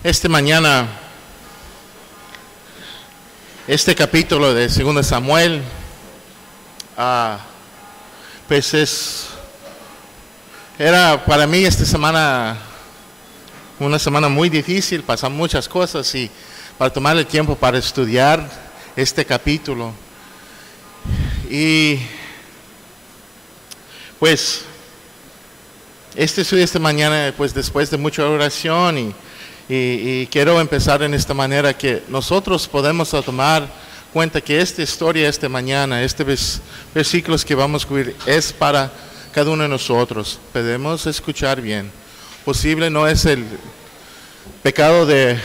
Esta mañana, este capítulo de 2 Samuel, pues era para mí esta semana una semana muy difícil, pasan muchas cosas y para tomar el tiempo para estudiar este capítulo. Y pues este estudio esta mañana, pues después de mucha oración y quiero empezar en esta manera que nosotros podemos tomar cuenta que esta historia esta mañana, versículos que vamos a cubrir es para cada uno de nosotros. Podemos escuchar bien. Posible no es el pecado de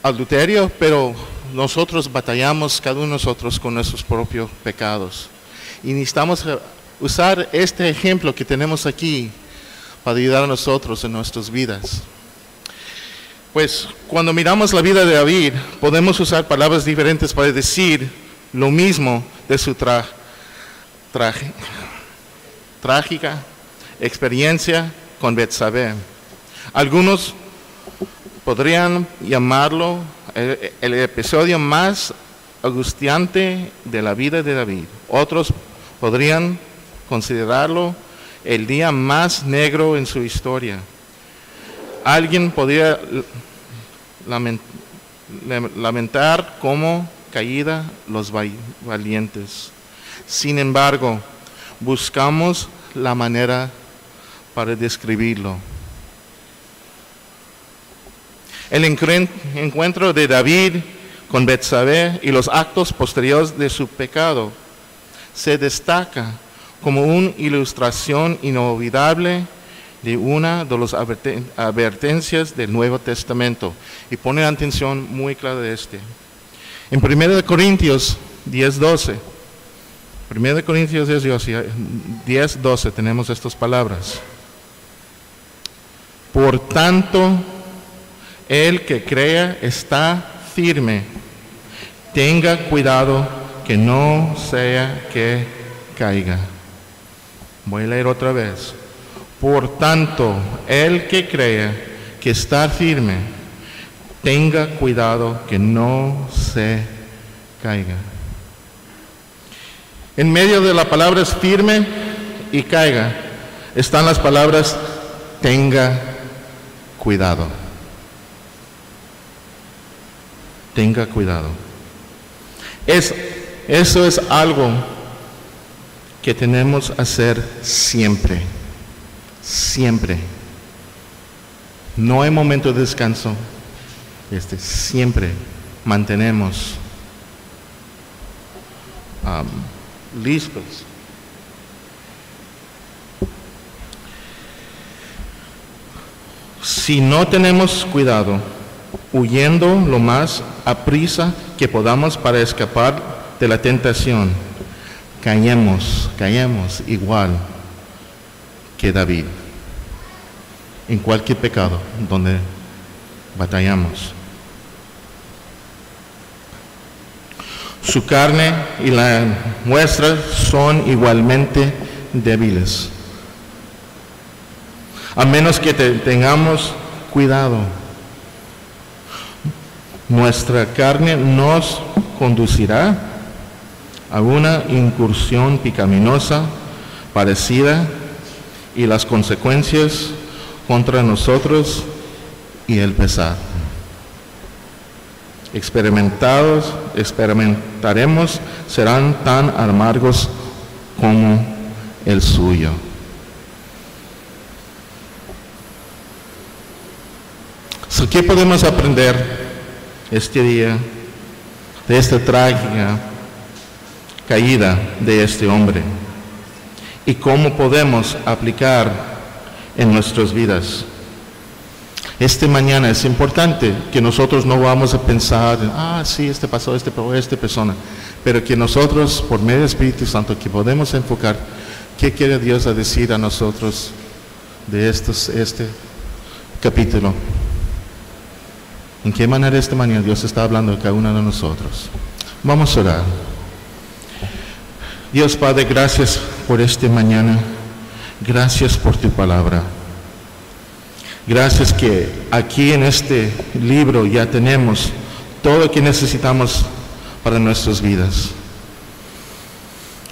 adulterio, pero nosotros batallamos cada uno de nosotros con nuestros propios pecados. Y necesitamos usar este ejemplo que tenemos aquí para ayudar a nosotros en nuestras vidas. Pues cuando miramos la vida de David, podemos usar palabras diferentes para decir lo mismo de su trágica experiencia con Betsabé. Algunos podrían llamarlo el episodio más angustiante de la vida de David. Otros podrían considerarlo el día más negro en su historia. Alguien podría lamentar como caída los valientes. Sin embargo, buscamos la manera para describirlo. El encuentro de David con Betsabé y los actos posteriores de su pecado se destaca como una ilustración inolvidable de una de las advertencias del Nuevo Testamento. Y pone atención muy clara de este. En 1 Corintios 10:12, 1 Corintios 10:12 tenemos estas palabras. Por tanto, el que crea está firme. Tenga cuidado que no sea que caiga. Voy a leer otra vez. Por tanto, el que crea que está firme, tenga cuidado que no se caiga. En medio de las palabras firme y caiga, están las palabras tenga cuidado. Tenga cuidado. Eso es algo que tenemos que hacer siempre. Siempre. No hay momento de descanso. Siempre mantenemos listos. Si no tenemos cuidado, huyendo lo más aprisa que podamos para escapar de la tentación, caemos igual que David en cualquier pecado donde batallamos. Su carne y la nuestra son igualmente débiles. A menos que tengamos cuidado, nuestra carne nos conducirá a una incursión pecaminosa parecida y las consecuencias contra nosotros y el pesar. Experimentaremos serán tan amargos como el suyo. ¿Qué podemos aprender este día de esta trágica caída de este hombre? ¿Y cómo podemos aplicar en nuestras vidas? Esta mañana es importante que nosotros no vamos a pensar, sí, pasó, esta persona, pero que nosotros, por medio del Espíritu Santo, que podemos enfocar qué quiere Dios a decir a nosotros de este capítulo. ¿En qué manera esta mañana Dios está hablando a cada uno de nosotros? Vamos a orar. Dios Padre, gracias por esta mañana. Gracias por tu palabra. Gracias que aquí en este libro ya tenemos todo lo que necesitamos para nuestras vidas.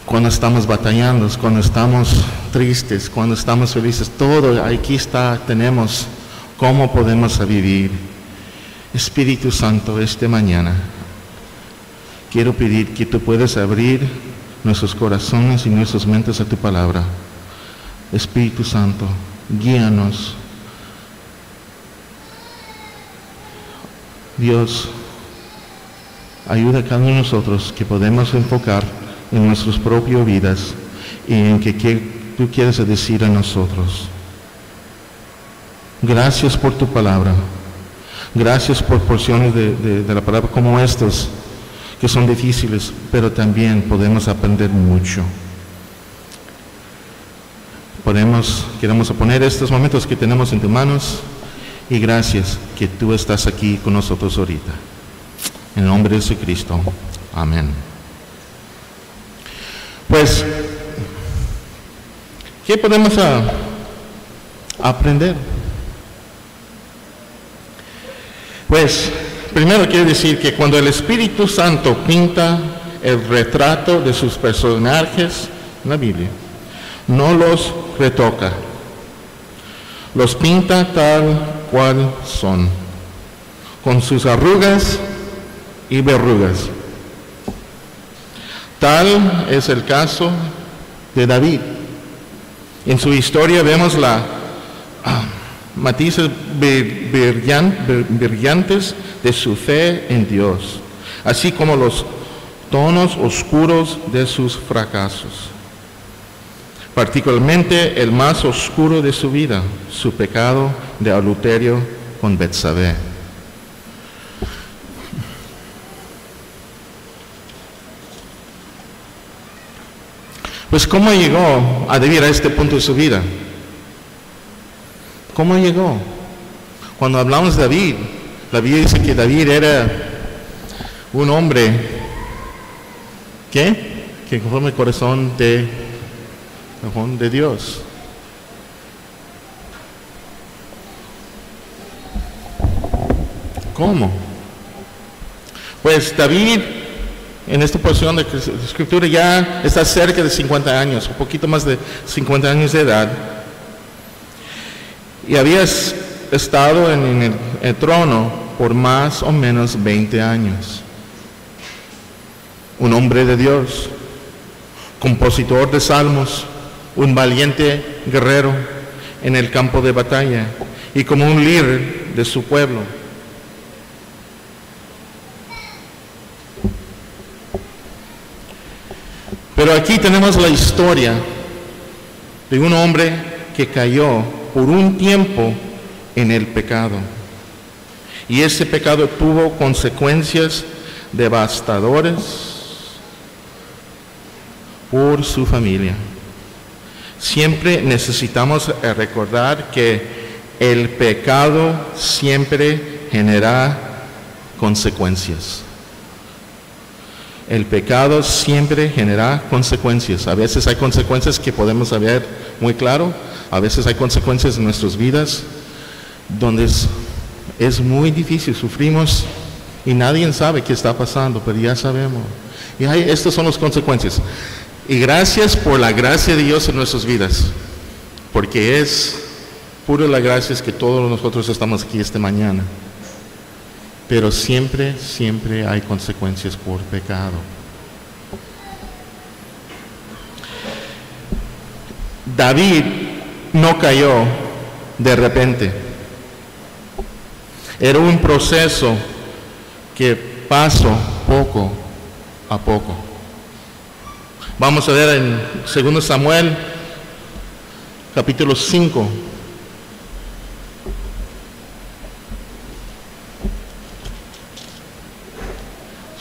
Cuando estamos batallando, cuando estamos tristes, cuando estamos felices, todo aquí está, tenemos cómo podemos vivir. Espíritu Santo, esta mañana quiero pedir que tú puedas abrir nuestros corazones y nuestras mentes a tu palabra. Espíritu Santo, guíanos. Dios, ayuda a cada uno de nosotros que podemos enfocar en nuestras propias vidas y en que tú quieres decir a nosotros. Gracias por tu palabra. Gracias por porciones de la palabra como estas, que son difíciles, pero también podemos aprender mucho. Queremos poner estos momentos que tenemos en tus manos y gracias que tú estás aquí con nosotros ahorita. En el nombre de Jesucristo. Amén. Pues, ¿qué podemos aprender? Pues, primero quiero decir que cuando el Espíritu Santo pinta el retrato de sus personajes en la Biblia, no los retoca, los pinta tal cual son, con sus arrugas y verrugas. Tal es el caso de David. En su historia vemos las matices brillantes de su fe en Dios, así como los tonos oscuros de sus fracasos. Particularmente el más oscuro de su vida, su pecado de adulterio con Betsabé. Pues ¿cómo llegó a David a este punto de su vida? ¿Cómo llegó? Cuando hablamos de David, la Biblia dice que David era un hombre que conforme el corazón de Dios. ¿Cómo? Pues David, en esta porción de Escritura, ya está cerca de 50 años, un poquito más de 50 años de edad. Y había estado en el trono por más o menos 20 años. Un hombre de Dios, compositor de salmos, un valiente guerrero en el campo de batalla y como un líder de su pueblo. Pero aquí tenemos la historia de un hombre que cayó por un tiempo en el pecado. Y ese pecado tuvo consecuencias devastadoras por su familia. Siempre necesitamos recordar que el pecado siempre genera consecuencias. El pecado siempre genera consecuencias. A veces hay consecuencias que podemos saber muy claro. A veces hay consecuencias en nuestras vidas donde es muy difícil. Sufrimos y nadie sabe qué está pasando, pero ya sabemos. Y estas son las consecuencias. Y gracias por la gracia de Dios en nuestras vidas. Porque es pura la gracia que todos nosotros estamos aquí esta mañana. Pero siempre hay consecuencias por pecado. David no cayó de repente. Era un proceso que pasó poco a poco. Vamos a ver en 2 Samuel, capítulo 5.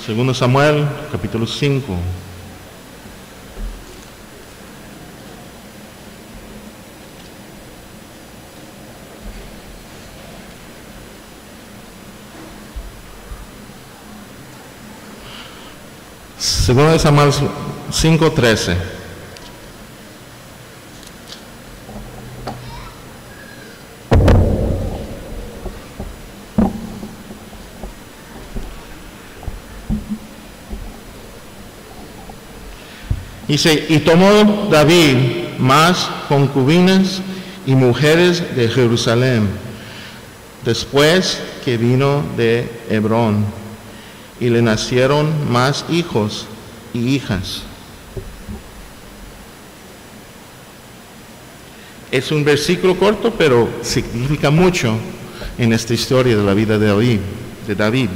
Segundo Samuel, capítulo 5. Segundo Samuel 5:13. Dice, y tomó David más concubinas y mujeres de Jerusalén, después que vino de Hebrón, y le nacieron más hijos y hijas. Es un versículo corto, pero significa mucho en esta historia de la vida de David.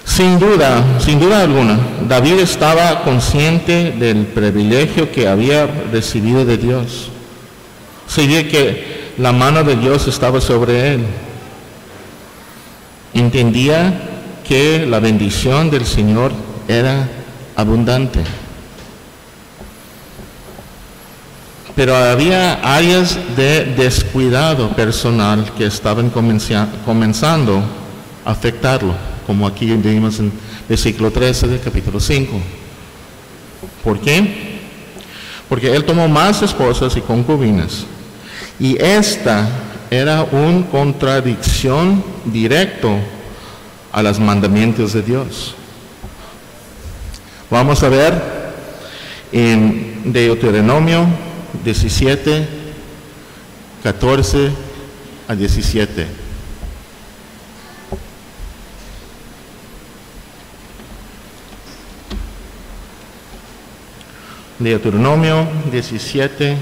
Sin duda alguna, David estaba consciente del privilegio que había recibido de Dios. Sabía que la mano de Dios estaba sobre él. Entendía que la bendición del Señor era abundante. Pero había áreas de descuidado personal que estaban comenzando a afectarlo, como aquí vimos en versículo 13 del capítulo 5. ¿Por qué? Porque él tomó más esposas y concubinas. Y esta era una contradicción directa a los mandamientos de Dios. Vamos a ver en Deuteronomio 17, 14 a 17. Deuteronomio 17,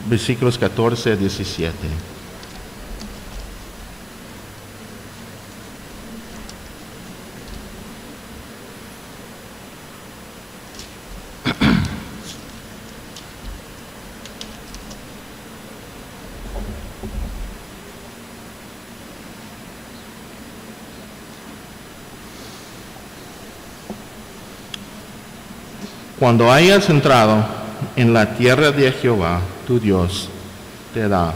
versículos 14 a 17. Cuando hayas entrado en la tierra de Jehová, tu Dios, te da,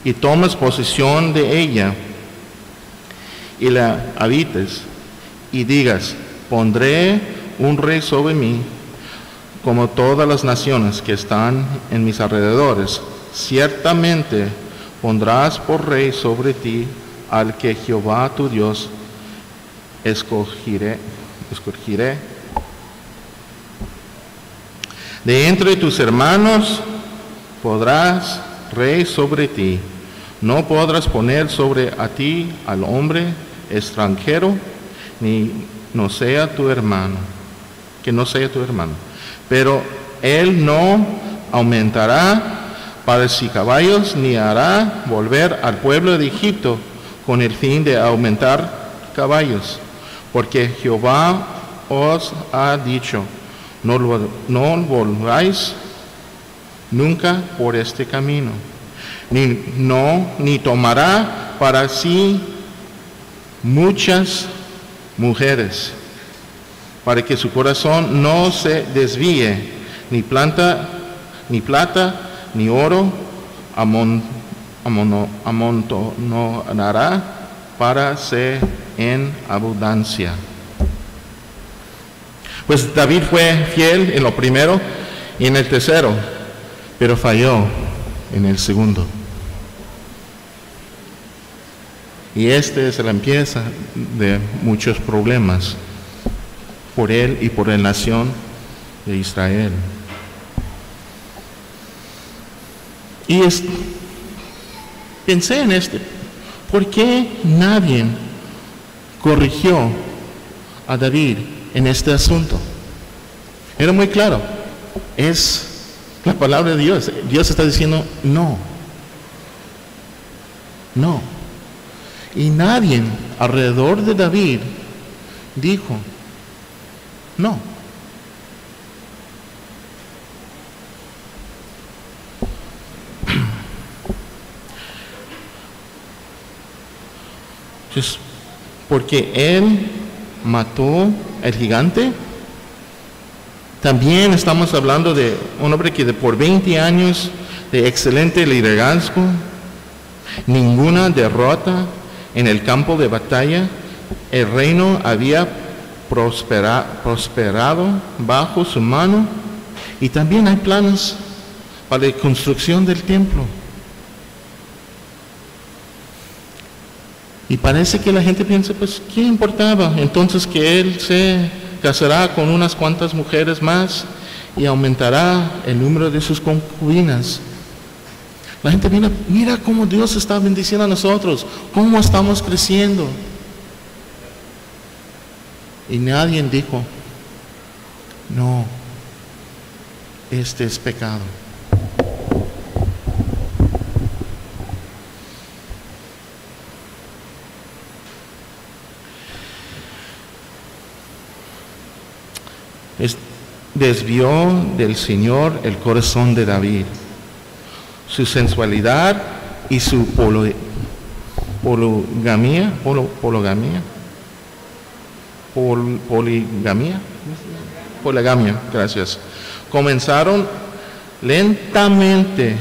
y tomas posesión de ella, y la habites, y digas, pondré un rey sobre mí, como todas las naciones que están en mis alrededores. Ciertamente pondrás por rey sobre ti al que Jehová tu Dios escogeré. De entre tus hermanos podrás rey sobre ti. No podrás poner sobre a ti al hombre extranjero, ni no sea tu hermano, que no sea tu hermano. Pero él no aumentará para sí caballos, ni hará volver al pueblo de Egipto con el fin de aumentar caballos, porque Jehová os ha dicho, no volváis nunca por este camino, ni tomará para sí muchas mujeres, para que su corazón no se desvíe, ni plata, ni oro amontonará para ser en abundancia. Pues David fue fiel en lo primero y en el tercero, pero falló en el segundo. Y este es la empieza de muchos problemas por él y por la nación de Israel. Y pensé en ¿por qué nadie corrigió a David en este asunto? Era muy claro, es la palabra de Dios. Dios está diciendo no. Y nadie alrededor de David dijo no. Entonces, porque él mató al gigante. También estamos hablando de un hombre que por 20 años de excelente liderazgo, ninguna derrota en el campo de batalla, el reino había prosperado bajo su mano, y también hay planes para la construcción del templo. Y parece que la gente piensa, pues, ¿qué importaba? Entonces que él se casará con unas cuantas mujeres más y aumentará el número de sus concubinas. La gente mira cómo Dios está bendiciendo a nosotros, cómo estamos creciendo. Y nadie dijo, no, este es pecado. Desvió del Señor el corazón de David. Su sensualidad y su poligamia, gracias, comenzaron lentamente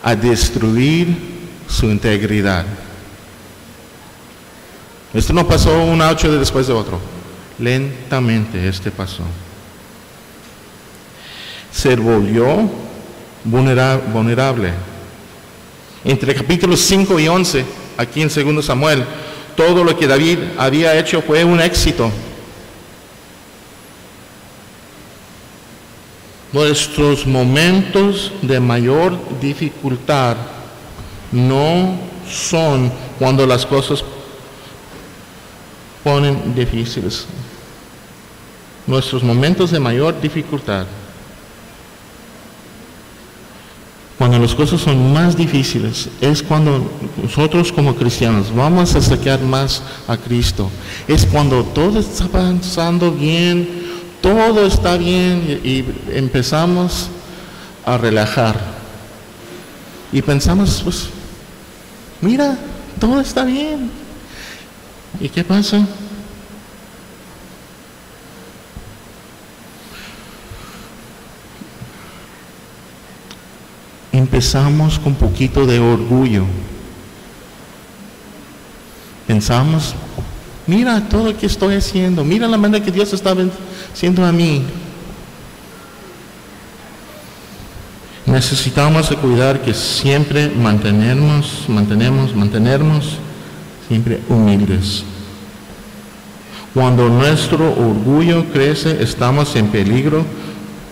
a destruir su integridad. Esto no pasó un hecho después de otro. Lentamente pasó. Se volvió vulnerable. Entre capítulos 5 y 11, aquí en 2 Samuel, todo lo que David había hecho fue un éxito. Nuestros momentos de mayor dificultad no son cuando las cosas ponen difíciles. Nuestros momentos de mayor dificultad, cuando las cosas son más difíciles, es cuando nosotros como cristianos vamos a acercar más a Cristo. Es cuando todo está avanzando bien, todo está bien y empezamos a relajar. Y pensamos, pues, mira, todo está bien. ¿Y qué pasa? Empezamos con un poquito de orgullo. Pensamos, mira todo lo que estoy haciendo, mira la manera que Dios está haciendo a mí. Necesitamos cuidar que siempre mantenernos siempre humildes. Cuando nuestro orgullo crece, estamos en peligro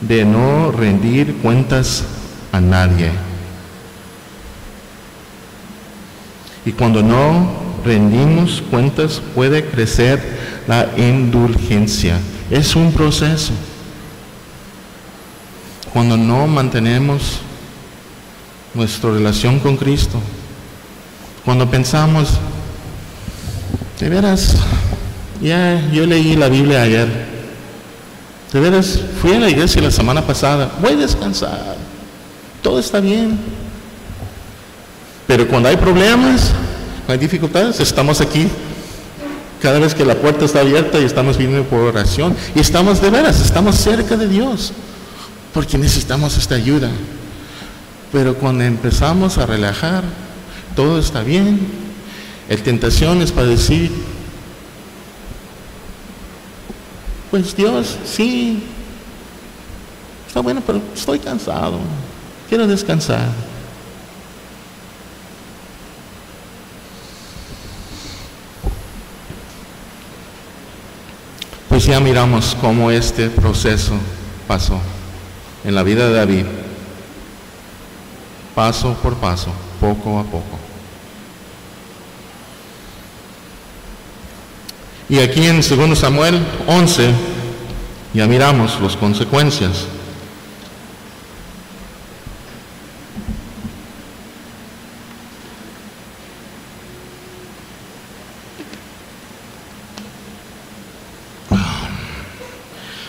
de no rendir cuentas a nadie. Y cuando no rendimos cuentas, puede crecer la indulgencia. Es un proceso. Cuando no mantenemos nuestra relación con Cristo, cuando pensamos, de veras, yo leí la Biblia ayer, de veras, fui a la iglesia la semana pasada, voy a descansar, todo está bien. Pero cuando hay problemas, hay dificultades, estamos aquí cada vez que la puerta está abierta y estamos viniendo por oración y estamos de veras, estamos cerca de Dios porque necesitamos esta ayuda. Pero cuando empezamos a relajar, todo está bien, la tentación es para decir, pues Dios, sí, está bueno, pero estoy cansado, quiero descansar. Pues ya miramos cómo este proceso pasó en la vida de David, paso por paso, poco a poco. Y aquí en 2 Samuel 11 ya miramos las consecuencias.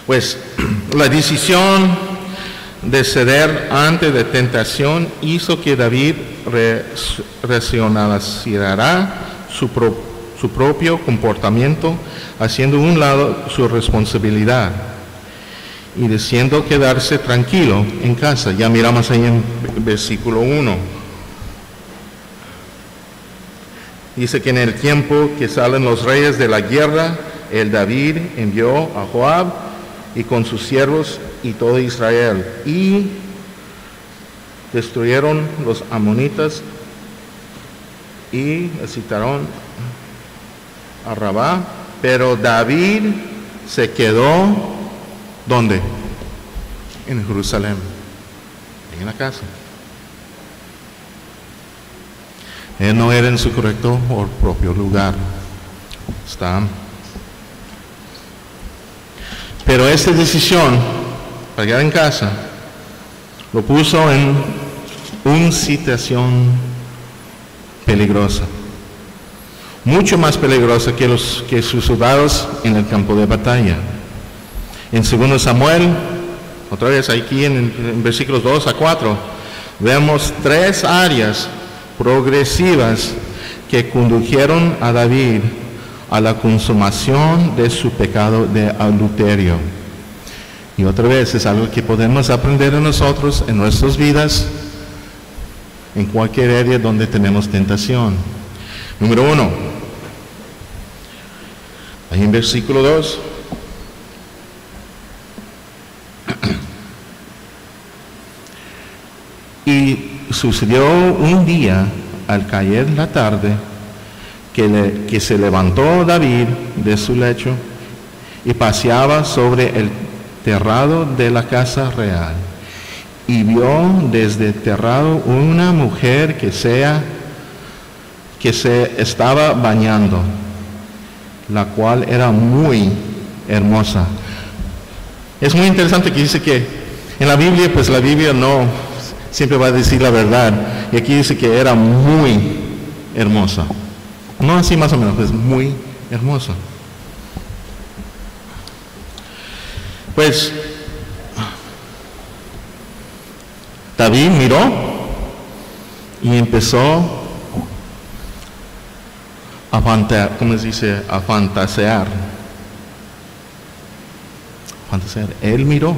Pues la decisión de ceder ante la tentación hizo que David racionalizara su propio comportamiento, haciendo a un lado su responsabilidad y diciendo quedarse tranquilo en casa. Ya miramos ahí en versículo 1. Dice que en el tiempo que salen los reyes de la guerra, el David envió a Joab y con sus siervos y todo Israel, y destruyeron los amonitas y visitaron a Rabá, pero David se quedó, ¿dónde? En Jerusalén, en la casa. Él no era en su correcto o propio lugar. Pero esta decisión para quedar en casa lo puso en una situación peligrosa, mucho más peligrosa que sus soldados en el campo de batalla. En 2 Samuel, otra vez aquí en versículos 2 a 4, vemos 3 áreas progresivas que condujeron a David a la consumación de su pecado de adulterio. Y otra vez es algo que podemos aprender de nosotros en nuestras vidas, en cualquier área donde tenemos tentación. Número 1, ahí en versículo 2. Y sucedió un día, al caer la tarde, que se levantó David de su lecho y paseaba sobre el terrado de la casa real. Y vio desde el terrado una mujer que se estaba bañando, la cual era muy hermosa. Es muy interesante que dice que en la Biblia, pues la Biblia no siempre va a decir la verdad, y aquí dice que era muy hermosa. No así más o menos, es muy hermosa. Pues David miró y empezó a fantasear. Él miró.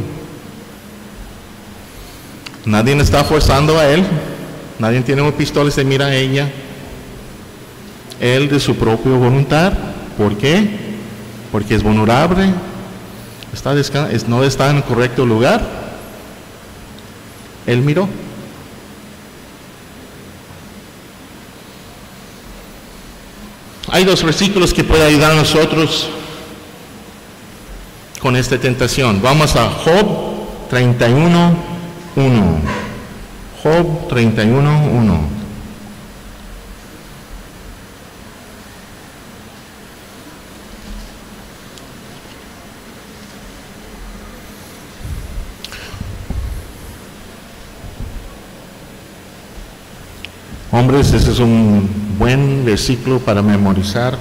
Nadie está forzando a él. Nadie tiene una pistola y se mira a ella. Él de su propia voluntad. ¿Por qué? Porque es vulnerable. No está en el correcto lugar. Él miró. Hay 2 versículos que pueden ayudar a nosotros con esta tentación. Vamos a Job 31:1. Job 31:1. Hombres, ese es un buen versículo para memorizar.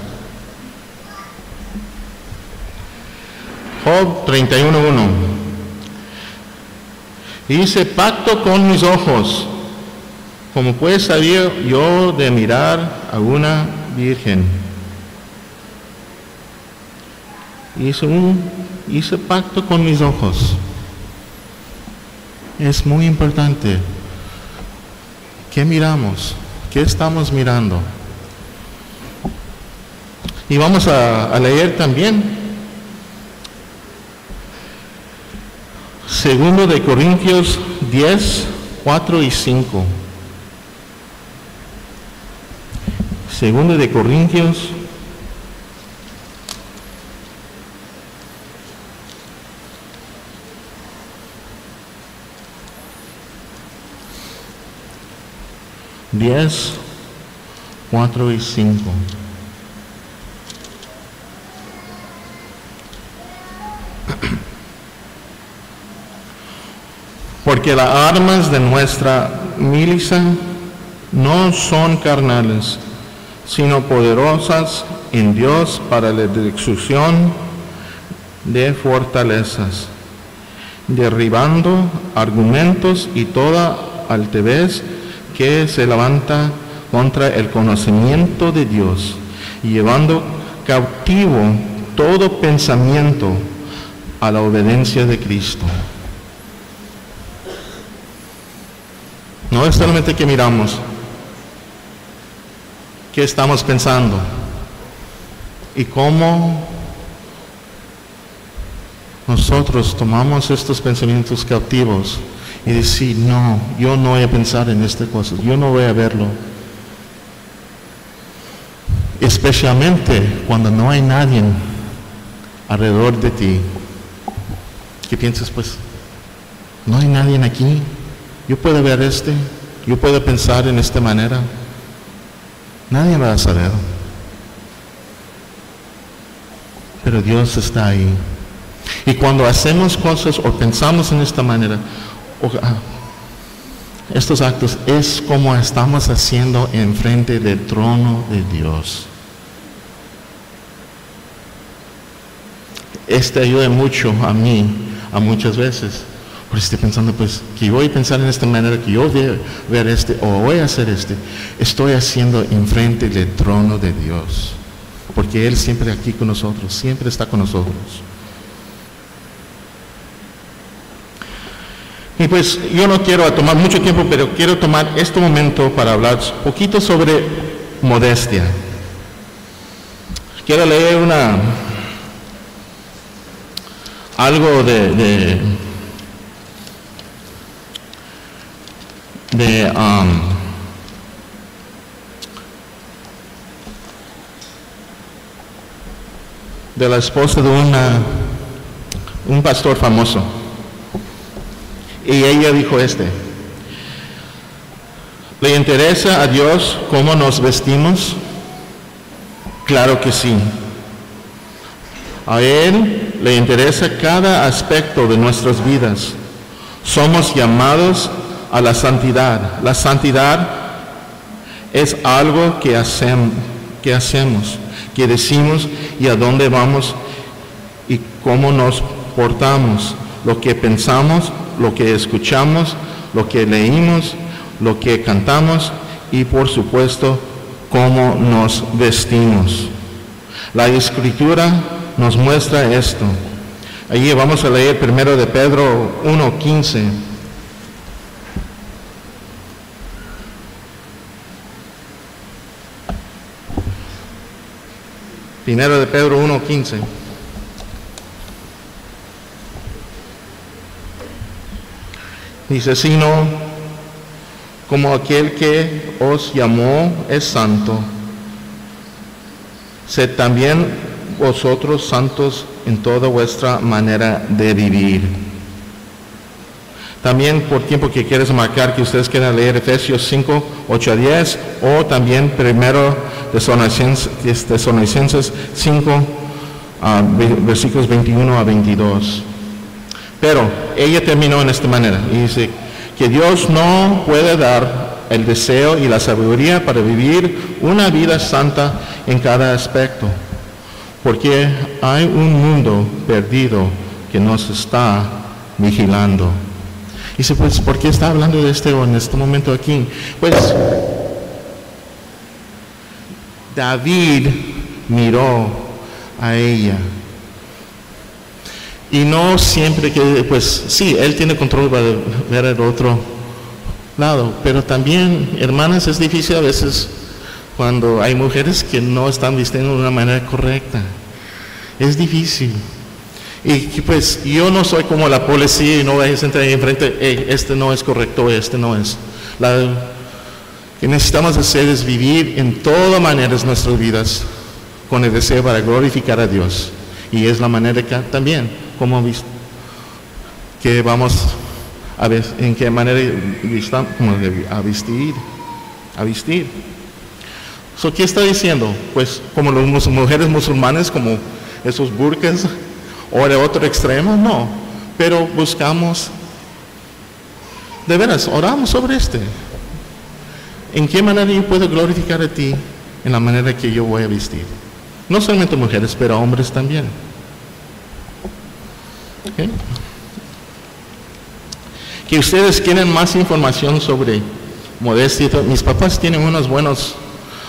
Job 31:1. Hice pacto con mis ojos, como pues sabía yo de mirar a una virgen. Hice pacto con mis ojos. Es muy importante. ¿Qué miramos? ¿Qué estamos mirando? Y vamos a leer también 2 de Corintios 10, 4 y 5. 2 de Corintios 10, 4 y 5. Porque las armas de nuestra milicia no son carnales, sino poderosas en Dios para la destrucción de fortalezas, derribando argumentos y toda altivez que se levanta contra el conocimiento de Dios, y llevando cautivo todo pensamiento a la obediencia de Cristo. No es solamente que miramos, qué estamos pensando y cómo nosotros tomamos estos pensamientos cautivos y decir, no, yo no voy a pensar en estas cosas, yo no voy a verlo. especialmente cuando no hay nadie alrededor de ti, que piensas, pues, no hay nadie aquí, yo puedo ver yo puedo pensar en esta manera, nadie va a saber, pero Dios está ahí. Y cuando hacemos cosas o pensamos en esta manera, estos actos es como estamos haciendo enfrente del trono de Dios. Ayuda mucho a mí, a muchas veces, porque estoy pensando, pues, que voy a pensar en esta manera, que yo voy a ver o voy a hacer estoy haciendo enfrente del trono de Dios, porque Él siempre aquí con nosotros, siempre está con nosotros. Y pues yo no quiero tomar mucho tiempo, pero quiero tomar este momento para hablar un poquito sobre modestia. Quiero leer algo de la esposa de un pastor famoso. Y ella dijo ¿le interesa a Dios cómo nos vestimos? Claro que sí. A Él le interesa cada aspecto de nuestras vidas. Somos llamados a la santidad. La santidad es algo que hacemos, que decimos y a dónde vamos y cómo nos portamos, lo que pensamos, lo que escuchamos, lo que leímos, lo que cantamos y por supuesto cómo nos vestimos. La Escritura nos muestra esto. Allí vamos a leer 1 de Pedro 1:15. 1 de Pedro 1:15. Dice, sino como aquel que os llamó es santo, sed también vosotros santos en toda vuestra manera de vivir. También por tiempo que quieres marcar, que ustedes quieran leer Efesios 5, 8 a 10, o también 1 Tesalonicenses 5, versículos 21 a 22. Pero ella terminó en esta manera y dice que Dios no puede dar el deseo y la sabiduría para vivir una vida santa en cada aspecto, porque hay un mundo perdido que nos está vigilando. Y dice, pues, ¿por qué está hablando de en este momento aquí? Pues, David miró a ella. Y no siempre que, pues, sí, él tiene control para ver el otro lado. Pero también, hermanas, es difícil a veces cuando hay mujeres que no están vistiendo de una manera correcta. Es difícil. Y pues yo no soy como la policía y no vayas a entrar ahí enfrente, este no es correcto, este no es. Lo que necesitamos hacer es vivir en todas maneras nuestras vidas con el deseo para glorificar a Dios. Y es la manera que también, como que vamos a ver en qué manera a vestir. So, ¿qué está diciendo? Pues como las mujeres musulmanes, como esos burkas, o de otro extremo, no, pero buscamos, de veras, oramos sobre ¿en qué manera yo puedo glorificar a ti en la manera que yo voy a vestir? No solamente mujeres, pero hombres también. ¿Okay? Que ustedes quieren más información sobre modestia. Mis papás tienen unos buenos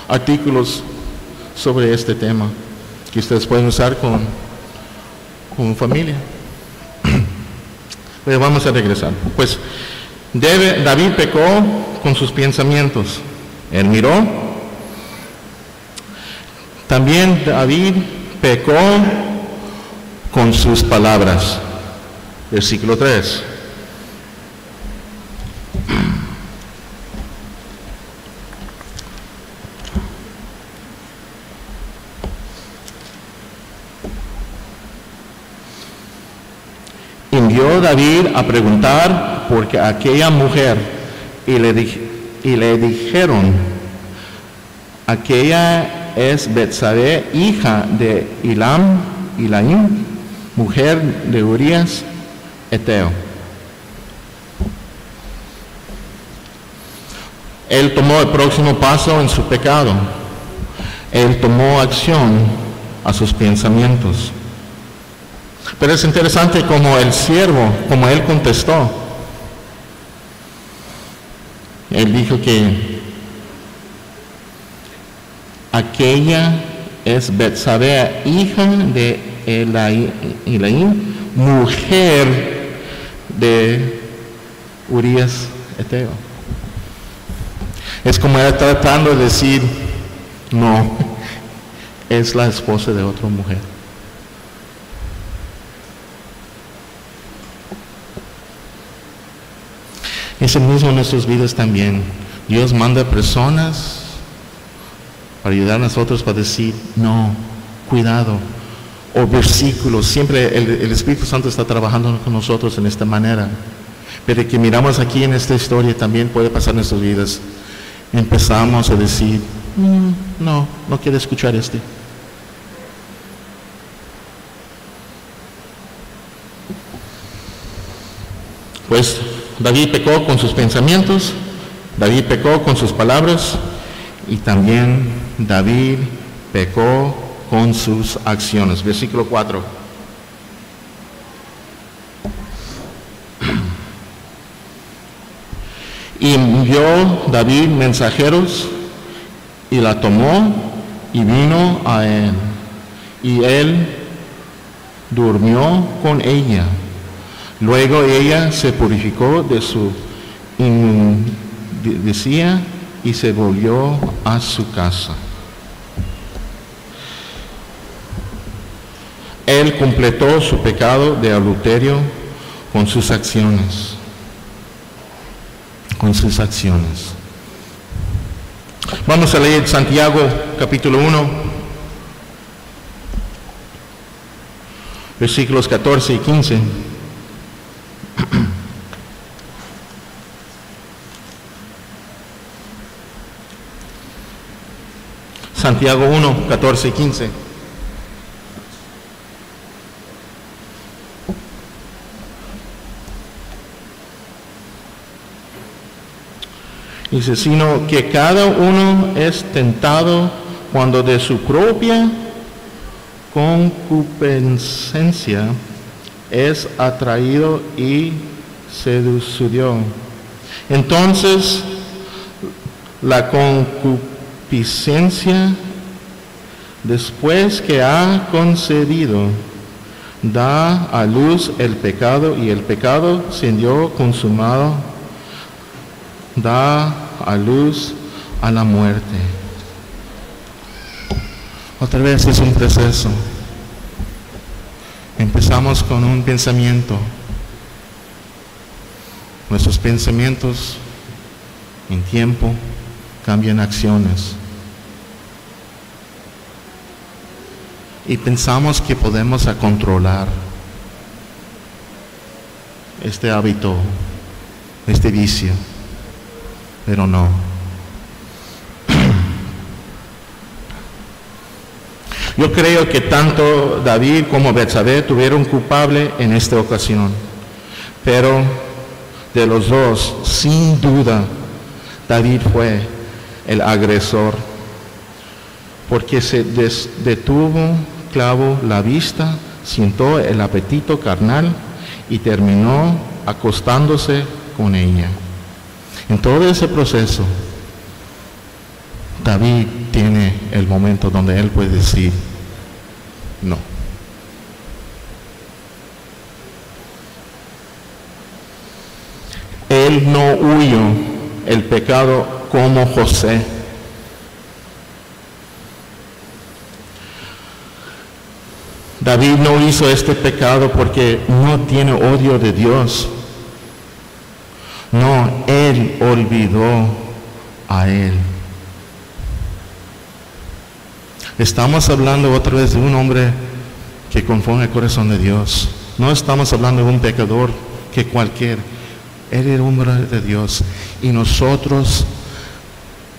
artículos sobre este tema que ustedes pueden usar con familia. Pero vamos a regresar. Pues David pecó con sus pensamientos. Él miró. También David pecó con sus palabras. Versículo 3. Vino David a preguntar por aquella mujer y le dijeron, aquella es Betsabé, hija de Ilaim, mujer de Urías, Eteo. Él tomó el próximo paso en su pecado. Él tomó acción a sus pensamientos. Pero es interesante como el siervo, como él contestó. Él dijo que aquella es Betsabé, hija de Ilaim, mujer de Urías, Eteo. Es como él tratando de decir, no, es la esposa de otra mujer. Es el mismo en nuestras vidas también. Dios manda personas para ayudar a nosotros para decir, no, cuidado. O versículos, siempre el Espíritu Santo está trabajando con nosotros en esta manera. Pero que miramos aquí en esta historia también puede pasar en nuestras vidas. Empezamos a decir, no quiero escuchar este. Pues David pecó con sus pensamientos, David pecó con sus palabras y también David pecó con sus acciones. Versículo 4. Y envió David mensajeros y la tomó y vino a él. Y él durmió con ella. Luego ella se purificó de su inmundicia y se volvió a su casa. Él completó su pecado de adulterio con sus acciones. Con sus acciones. Vamos a leer Santiago capítulo 1, versículos 14 y 15. Santiago 1, 14 y 15. Dice, sino que cada uno es tentado cuando de su propia concupiscencia es atraído y seducido. Entonces, la concupiscencia, después que ha concebido, da a luz el pecado, y el pecado, siendo consumado, da a luz a la muerte. Otra vez es un proceso. Empezamos con un pensamiento. Nuestros pensamientos en tiempo cambian acciones. Y pensamos que podemos controlar este hábito, este vicio. Pero no. Yo creo que tanto David como Betsabé tuvieron culpable en esta ocasión. Pero de los dos, sin duda, David fue el agresor. Porque se detuvo, clavó la vista, sintió el apetito carnal y terminó acostándose con ella. En todo ese proceso, David tiene el momento donde él puede decir, no. Él no huyó el pecado como José. David no hizo este pecado porque no tiene odio de Dios. No, él olvidó a él. Estamos hablando otra vez de un hombre que conforme el corazón de Dios. No estamos hablando de un pecador que cualquier. Él era hombre de Dios. Y nosotros,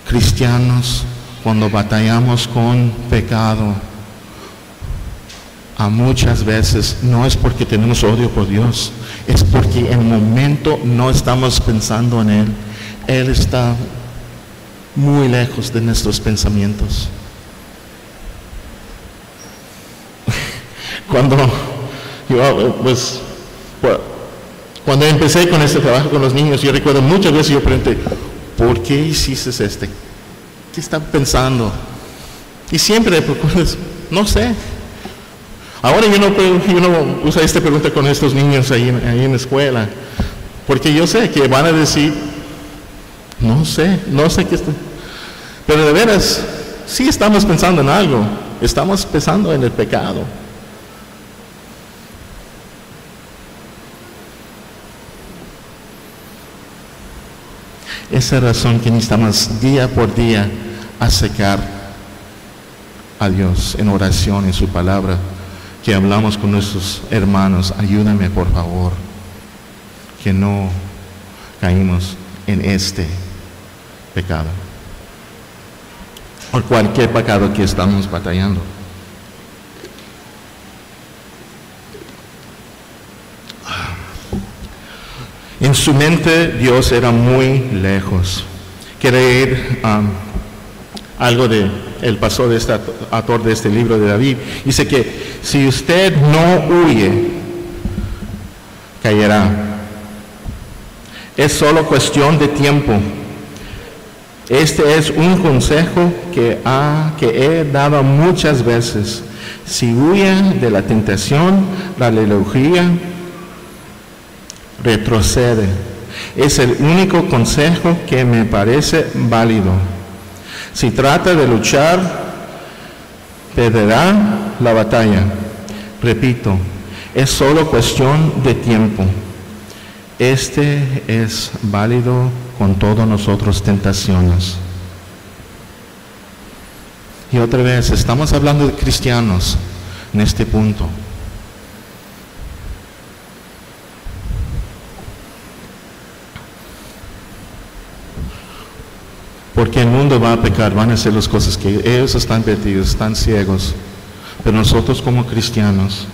cristianos, cuando batallamos con pecado, a muchas veces no es porque tenemos odio por Dios, es porque en el momento no estamos pensando en Él. Él está muy lejos de nuestros pensamientos. Cuando empecé con este trabajo con los niños, yo recuerdo muchas veces yo pregunté, ¿por qué hiciste este? ¿Qué estás pensando? Y siempre, pues, no sé. Ahora yo no uso esta pregunta con estos niños ahí en la escuela, porque yo sé que van a decir, no sé qué está. Pero de veras, sí estamos pensando en algo, estamos pensando en el pecado. Esa razón que necesitamos día por día acercar a Dios en oración, en su palabra, que hablamos con nuestros hermanos. Ayúdame, por favor, que no caímos en este pecado, o cualquier pecado que estamos batallando. En su mente Dios era muy lejos. Quiero leer algo de el pastor de este autor de este libro de David. Dice que si usted no huye, caerá. Es solo cuestión de tiempo. Este es un consejo que he dado muchas veces. Si huye de la tentación, la alegría retrocede. Es el único consejo que me parece válido. Si trata de luchar, perderá la batalla. Repito, es solo cuestión de tiempo. Este es válido con todas nosotros tentaciones. Y otra vez, estamos hablando de cristianos en este punto. Porque el mundo va a pecar, van a hacer las cosas que ellos están perdidos, están ciegos. Pero nosotros como cristianos,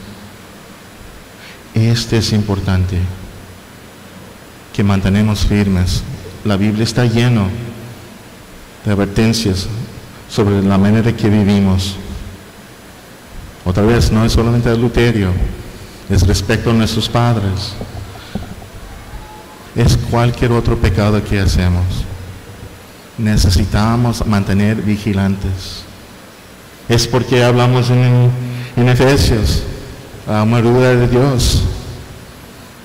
es importante que mantenemos firmes. La Biblia está llena de advertencias sobre la manera que vivimos. Otra vez, no es solamente adulterio, es respecto a nuestros padres. Es cualquier otro pecado que hacemos. Necesitamos mantener vigilantes. Es porque hablamos en Efesios, la armadura de Dios.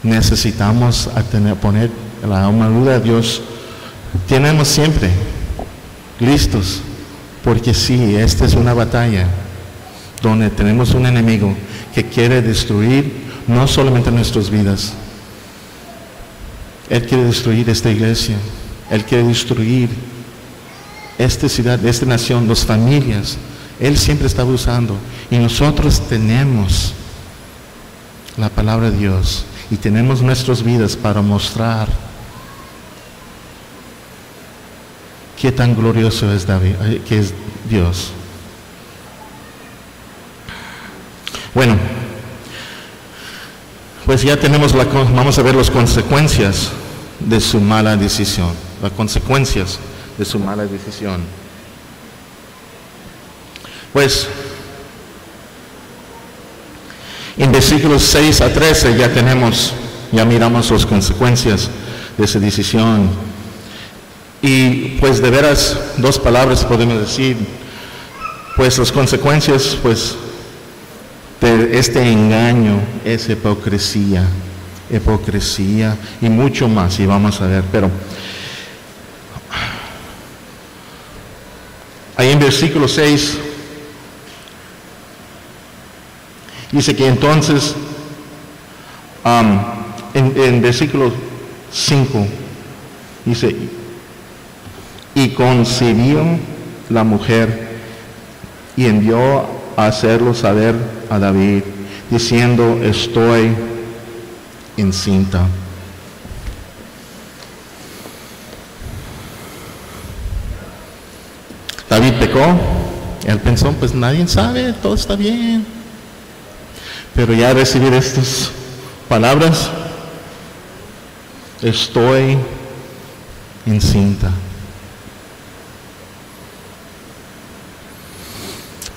Necesitamos poner la armadura de Dios. Tenemos siempre listos, porque sí, esta es una batalla donde tenemos un enemigo que quiere destruir no solamente nuestras vidas. Él quiere destruir esta iglesia. Él quiere destruir esta ciudad, esta nación, las familias. Él siempre está usando. Y nosotros tenemos la palabra de Dios y tenemos nuestras vidas para mostrar qué tan glorioso es David, que es Dios. Bueno, pues ya tenemos vamos a ver las consecuencias de su mala decisión. Las consecuencias de su mala decisión. Pues en versículos 6 a 13 ya miramos las consecuencias de esa decisión. Y pues de veras, dos palabras podemos decir, pues las consecuencias pues de este engaño es hipocresía y mucho más, y vamos a ver. Pero ahí en versículo 6 dice que entonces en versículo 5 dice, y concibió la mujer y envió a hacerlo saber a David, diciendo, estoy encinta. David pecó. Él pensó, pues nadie sabe, todo está bien. Pero ya recibir estas palabras, estoy encinta.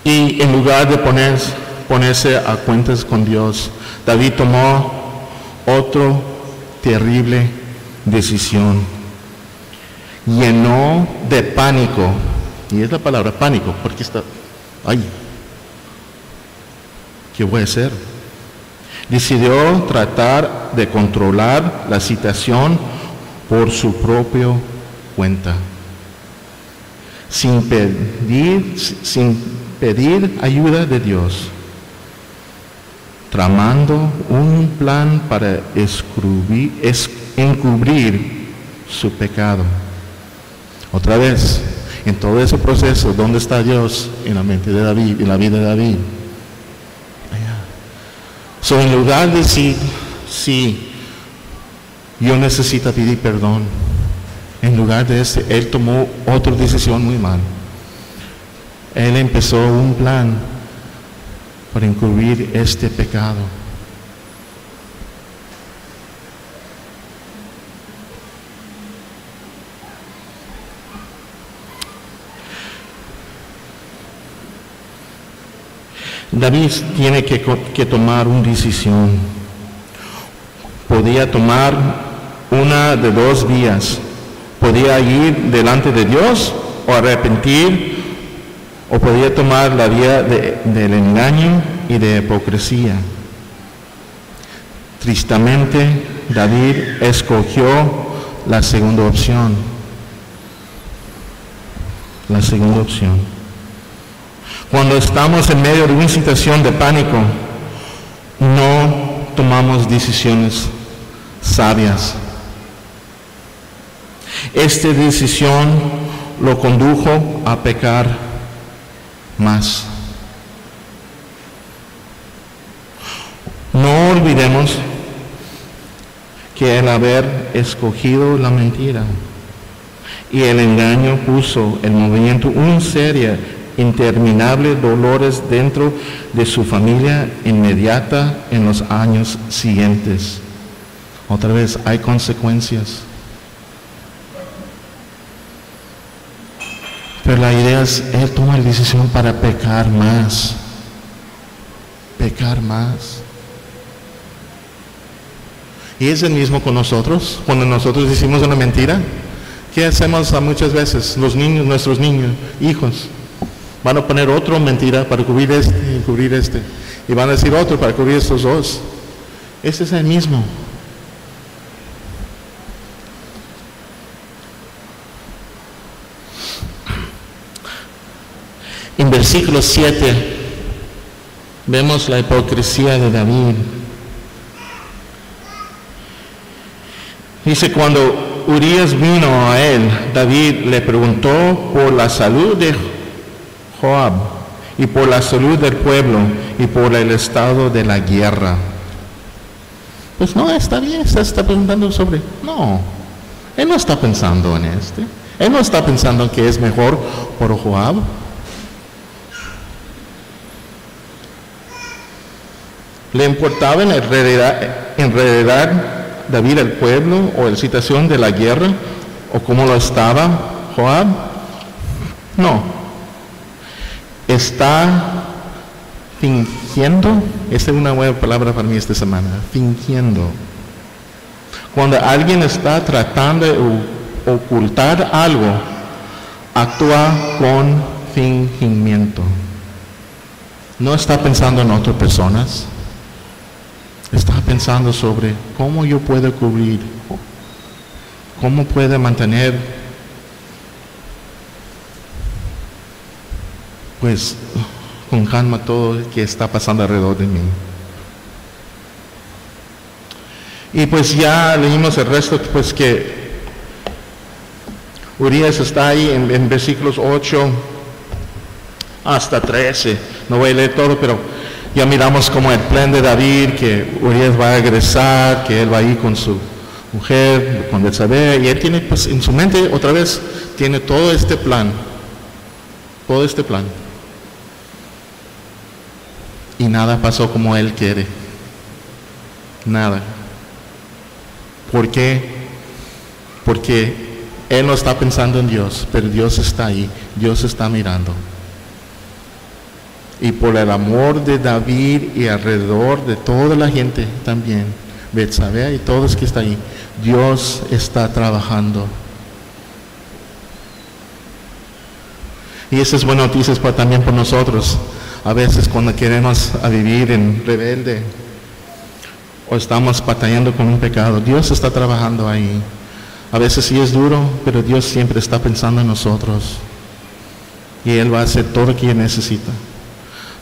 Y en lugar de ponerse a cuentas con Dios, David tomó otra terrible decisión. Llenó de pánico, y es la palabra pánico, porque está, ay, ¿qué voy a hacer? Decidió tratar de controlar la situación por su propia cuenta, sin pedir ayuda de Dios, tramando un plan para encubrir su pecado. Otra vez, en todo ese proceso, ¿dónde está Dios? En la mente de David, en la vida de David. So, en lugar de decir, sí, yo necesito pedir perdón, en lugar de eso, él tomó otra decisión muy mal. Él empezó un plan para encubrir este pecado. David tiene que tomar una decisión. Podía tomar una de dos vías. Podía ir delante de Dios o arrepentir, o podía tomar la vía del engaño y de hipocresía. Tristemente, David escogió la segunda opción. La segunda opción. Cuando estamos en medio de una situación de pánico, no tomamos decisiones sabias. Esta decisión lo condujo a pecar más. No olvidemos que el haber escogido la mentira y el engaño puso en movimiento una serie interminable dolores dentro de su familia inmediata en los años siguientes. Otra vez, hay consecuencias. Pero la idea es, él toma la decisión para pecar más. Pecar más. Y es el mismo con nosotros. Cuando nosotros decimos una mentira, ¿qué hacemos muchas veces? Los niños, nuestros niños, hijos, van a poner otra mentira para cubrir este y cubrir este. Y van a decir otro para cubrir estos dos. Este es el mismo. En versículo 7 vemos la hipocresía de David. Dice, cuando Urías vino a él, David le preguntó por la salud de Joab y por la salud del pueblo y por el estado de la guerra. Pues no, está bien, está preguntando sobre... No, él no está pensando en este. Él no está pensando que es mejor por Joab. ¿Le importaba en realidad David el pueblo o la situación de la guerra o cómo lo estaba Joab? No. Está fingiendo. Esta es una buena palabra para mí esta semana. Fingiendo. Cuando alguien está tratando de ocultar algo, actúa con fingimiento. No está pensando en otras personas. Está pensando sobre cómo yo puedo cubrir, cómo puedo mantener, pues, con calma todo lo que está pasando alrededor de mí. Y pues ya leímos el resto, pues que Urías está ahí en versículos 8 hasta 13. No voy a leer todo, pero ya miramos como el plan de David, que Urías va a regresar, que él va a ir con su mujer, con Betsabé, y él tiene pues en su mente otra vez, tiene todo este plan. todo este plan. Y nada pasó como Él quiere. Nada. ¿Por qué? Porque Él no está pensando en Dios, pero Dios está ahí, Dios está mirando. Y por el amor de David y alrededor de toda la gente también, Betsabé y todos que están ahí, Dios está trabajando. Y esa es buena noticia también por nosotros. A veces cuando queremos a vivir en rebelde o estamos batallando con un pecado, Dios está trabajando ahí. A veces sí es duro, pero Dios siempre está pensando en nosotros. Y Él va a hacer todo lo que Él necesita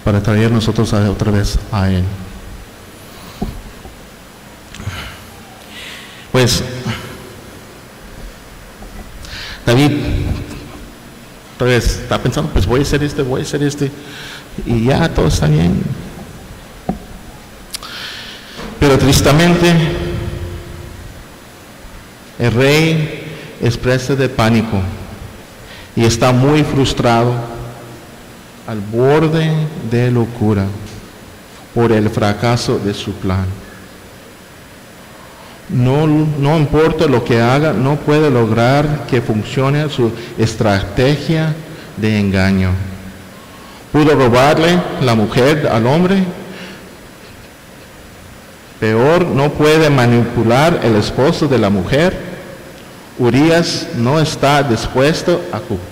para traer nosotros otra vez a Él. Pues David otra vez está pensando, pues voy a hacer este, y ya todo está bien. Pero tristemente el rey expresa de pánico y está muy frustrado, al borde de locura por el fracaso de su plan. No importa lo que haga, no puede lograr que funcione su estrategia de engaño. Pudo robarle la mujer al hombre. Peor, no puede manipular el esposo de la mujer. Urías no está dispuesto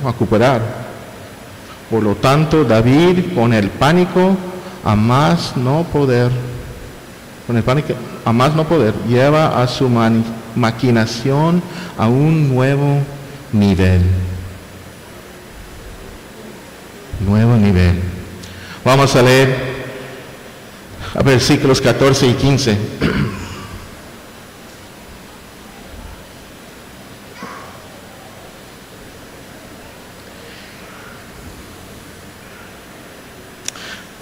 a cooperar. Por lo tanto, David, con el pánico a más no poder, lleva a su maquinación a un nuevo nivel. Vamos a leer a versículos 14 y 15.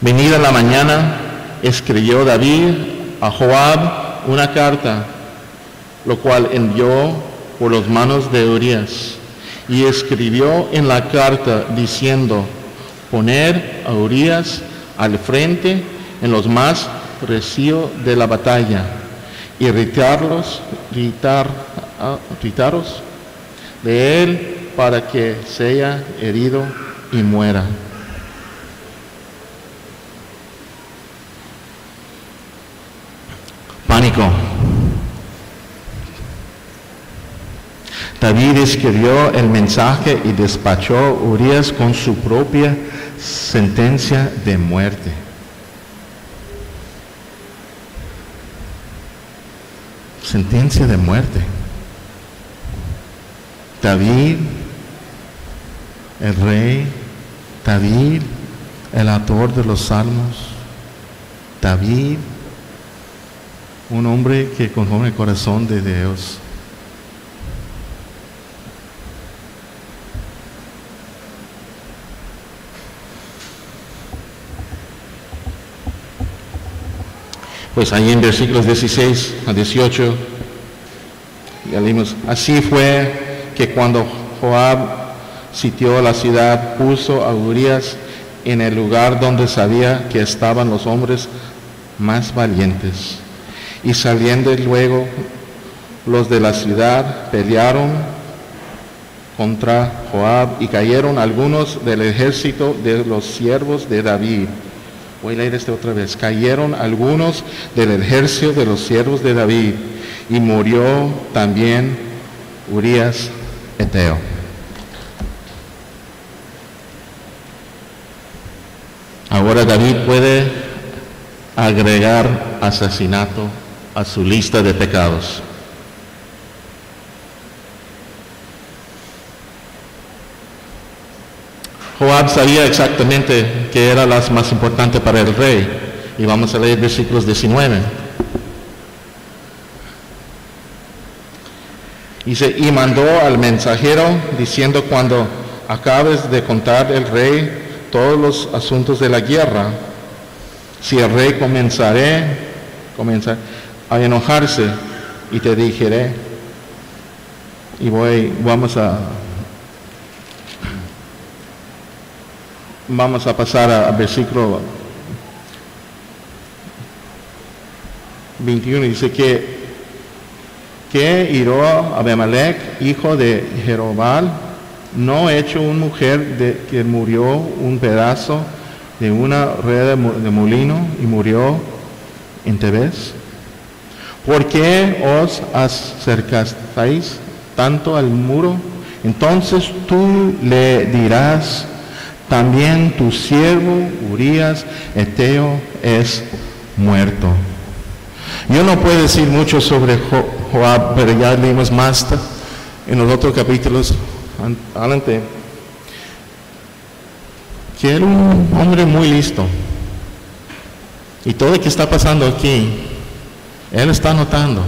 Venida la mañana, escribió David a Joab una carta, lo cual envió por las manos de Urías, y escribió en la carta diciendo: poner a Urías al frente en los más recios de la batalla, y retaros de él para que sea herido y muera. Pánico. David escribió el mensaje y despachó a Urías con su propia sentencia de muerte. Sentencia de muerte. David, el rey, David, el autor de los salmos, David, un hombre que conforme el corazón de Dios. Pues ahí en versículos 16 a 18, ya leímos: así fue que cuando Joab sitió la ciudad, puso a Urías en el lugar donde sabía que estaban los hombres más valientes. Y saliendo luego los de la ciudad, pelearon contra Joab y cayeron algunos del ejército de los siervos de David. Voy a leer esto otra vez. Cayeron algunos del ejército de los siervos de David, y murió también Urías Eteo. Ahora David puede agregar asesinato a su lista de pecados. Joab sabía exactamente qué era las más importante para el rey, y vamos a leer versículos 19. Dice: y mandó al mensajero diciendo: cuando acabes de contar el rey todos los asuntos de la guerra, si el rey comenzar a enojarse, y te dijere, Vamos a pasar a versículo 21. Dice que hiró a Abimelech, hijo de Jerobal, no hecho una mujer de que murió un pedazo de una rueda de molino y murió en Tebes. ¿Por qué os acercasteis tanto al muro? Entonces tú le dirás, también tu siervo Urías Eteo es muerto. Yo no puedo decir mucho sobre Joab, pero ya leímos más en los otros capítulos adelante, que era un hombre muy listo. Y todo lo que está pasando aquí, él está notando.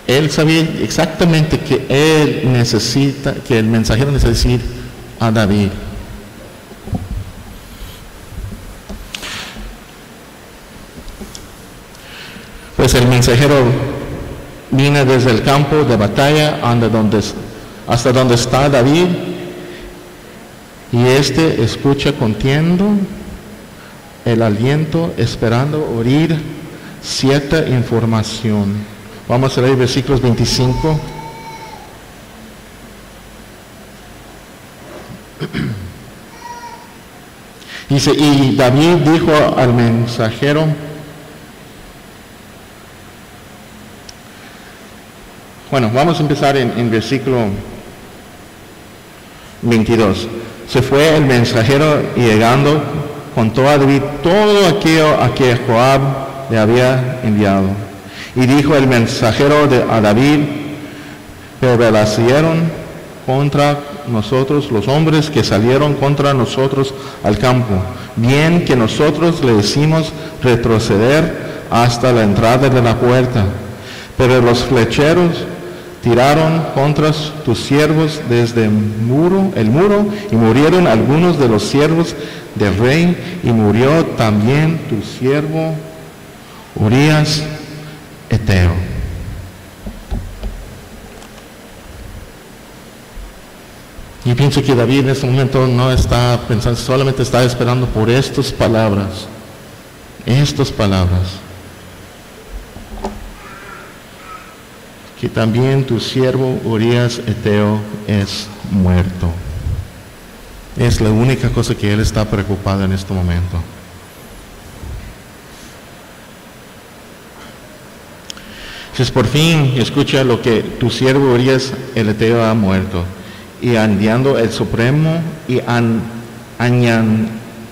Él sabía exactamente que él necesita, que el mensajero necesita a David. Pues el mensajero viene desde el campo de batalla hasta donde está David, y escucha contiendo el aliento, esperando oír cierta información. Vamos a leer versículos 25. Dice, y David dijo al mensajero, bueno, vamos a empezar en versículo 22. Se fue el mensajero y llegando contó a David todo aquello a que Joab le había enviado. Y dijo el mensajero a David, prevalecieron contra nosotros los hombres que salieron contra nosotros al campo. Bien que nosotros le hicimos retroceder hasta la entrada de la puerta. Pero los flecheros tiraron contra tus siervos desde el muro, y murieron algunos de los siervos del rey, y murió también tu siervo Urías Eteo. Y pienso que David en este momento no está pensando, solamente está esperando por estas palabras. Que también tu siervo Urías Eteo es muerto. Es la única cosa que él está preocupado en este momento. Entonces por fin escucha lo que tu siervo Urías el Eteo ha muerto. Y añadiendo el supremo